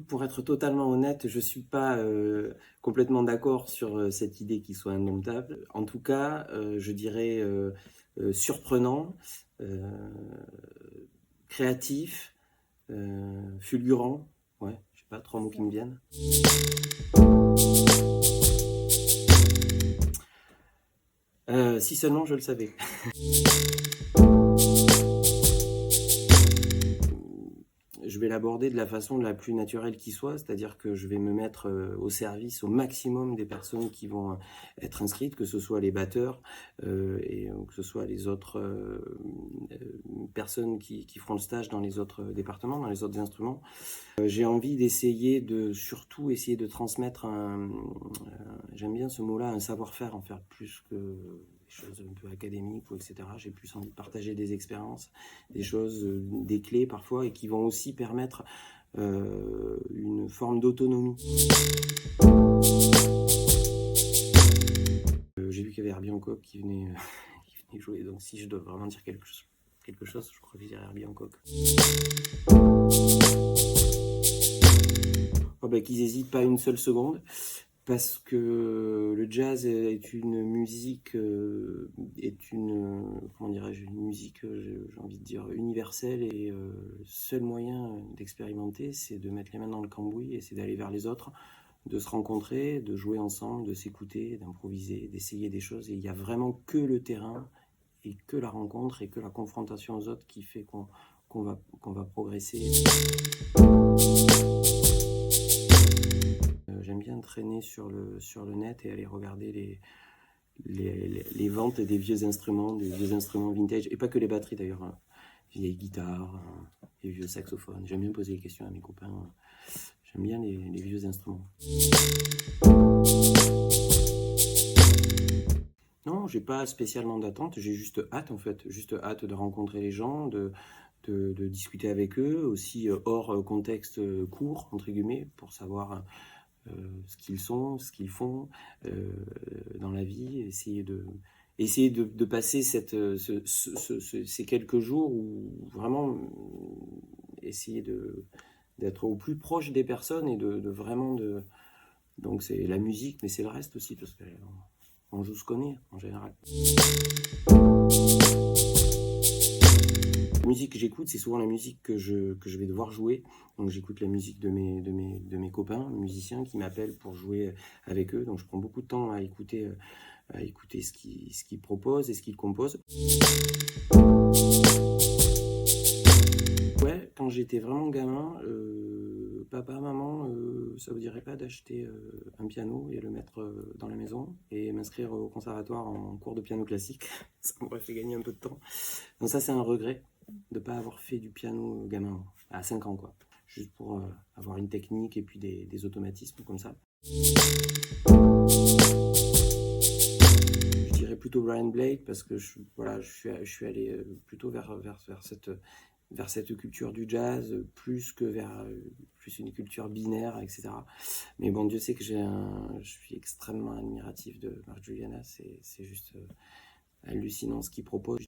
pour être totalement honnête, je suis pas complètement d'accord sur cette idée qu'il soit indomptable. En tout cas, je dirais surprenant, euh, créatif, fulgurant. Ouais, je sais pas, trois mots qui me viennent. Si seulement je le savais. Je vais l'aborder de la façon la plus naturelle qui soit, c'est-à-dire que je vais me mettre au service au maximum des personnes qui vont être inscrites, que ce soit les batteurs et que ce soit les autres personnes qui feront le stage dans les autres départements, dans les autres instruments. J'ai envie d'essayer surtout essayer de transmettre j'aime bien ce mot-là, un savoir-faire, en faire plus que des choses un peu académiques, etc. J'ai plus envie de partager des expériences, des choses, des clés parfois, et qui vont aussi permettre une forme d'autonomie. J'ai vu qu'il y avait Herbie Hancock qui venait jouer, donc si je dois vraiment dire quelque chose, je crois que je dirais Herbie Hancock. Oh ben, qu'ils n'hésitent pas une seule seconde, parce que le jazz est une musique, comment dirais-je, une musique, j'ai envie de dire, universelle, et le seul moyen d'expérimenter, c'est de mettre les mains dans le cambouis et c'est d'aller vers les autres, de se rencontrer, de jouer ensemble, de s'écouter, d'improviser, d'essayer des choses. Et il n'y a vraiment que le terrain et que la rencontre et que la confrontation aux autres qui fait qu'on va progresser. J'aime bien traîner sur le net et aller regarder les ventes des vieux instruments vintage, et pas que les batteries d'ailleurs, hein. Vieilles guitares, les vieux saxophones. J'aime bien poser des questions à mes copains. J'aime bien les vieux instruments. Non, j'ai pas spécialement d'attente, j'ai juste hâte en fait, juste hâte de rencontrer les gens, de discuter avec eux, aussi hors contexte court, entre guillemets, pour savoir ce qu'ils sont, ce qu'ils font dans la vie, essayer de passer ces quelques jours où vraiment essayer d'être au plus proche des personnes et de vraiment donc c'est la musique, mais c'est le reste aussi, parce qu'on joue ce qu'on est en général. La musique que j'écoute, c'est souvent la musique que je vais devoir jouer. Donc j'écoute la musique de mes copains musiciens qui m'appellent pour jouer avec eux. Donc je prends beaucoup de temps à écouter ce qu'ils proposent et ce qu'ils composent. Ouais, quand j'étais vraiment gamin, papa, maman, ça vous dirait pas d'acheter un piano et le mettre dans la maison et m'inscrire au conservatoire en cours de piano classique. Ça m'aurait fait gagner un peu de temps. Donc ça, c'est un regret de ne pas avoir fait du piano gamin, à 5 ans, quoi. Juste pour avoir une technique et puis des automatismes comme ça. Je dirais plutôt Brian Blake, parce que je suis allé plutôt vers cette culture du jazz, plus que vers plus une culture binaire, etc. Mais bon, Dieu sait que je suis extrêmement admiratif de Mark Juliana, c'est juste hallucinant ce qu'il propose.